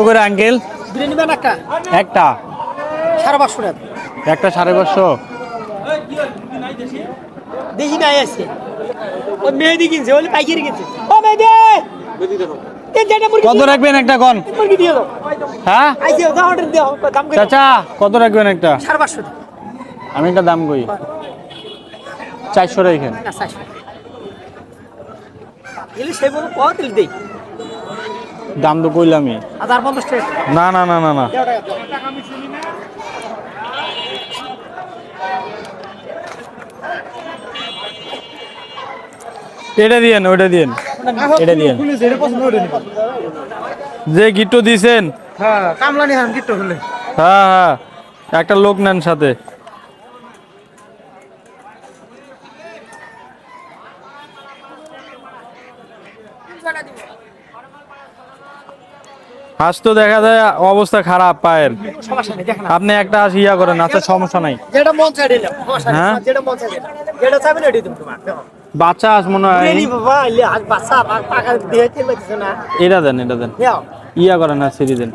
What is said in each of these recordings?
করে আঙ্কেল? একটা 550 টাকা। একটা 550। দেখি নাই আছে ওই মেহেদি কিনছে ওই পাইকারি কিনছে। ও মেহেদি কত রাখবেন একটা কোন? মুরগি দিয়ে দাও। হ্যাঁ আইছে দাও অর্ডার দাও দাম কত? চাচা কত রাখবেন একটা? 550 টাকা। আমি একটা দাম কই 400 রাখেন। না 400 এলে সে বলে কত দেই দাম তো কইলামই। 1050 টাকা। না না না না না এটা দিয়েন ওইটা দিয়েন এটা দিয়েন যে গিট্টো দিছেন। হ্যাঁ কামলানি হাম কিটো হলে হ্যাঁ হ্যাঁ একটা লোক নেন সাথে। হাঁস তো দেখা যায় অবস্থা খারাপ পায়ের। সমস্যা নেই দেখেন আপনি একটা হাঁস ইয়া করেন, আচ্ছা সমস্যা নাই। যেটা মন চাই দিলাম সমস্যা নেই হ্যাঁ? যেটা মন চাই দিলাম যেটা চাইবেন ওইটাই দেব তোমার দেখো বাচ্চা হাঁস মনে হয়। রেনি বাবা ইলে আজ বাসা পাকা দিয়ে তেল লাগছে না এটা দেন এটা দেন নাও ইয়া করেন না ছেড়ে দেন।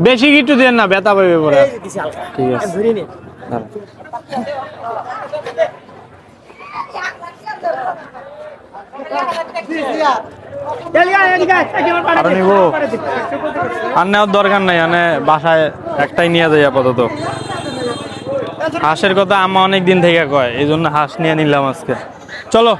বেশি কিছু দেন না ব্যথা পাবে পরে। এই দিছি হালকা ঠিক আছে ধরে নে দাঁড়ান। আরো নিব আর নেওয়ার দরকার নাই, মানে বাসায় একটাই নিয়ে যাই আপাতত। হাঁসের কথা আম্মা অনেক দিন থেকে কয়, এই জন্য হাঁস নিয়ে নিলাম আজকে। চলো।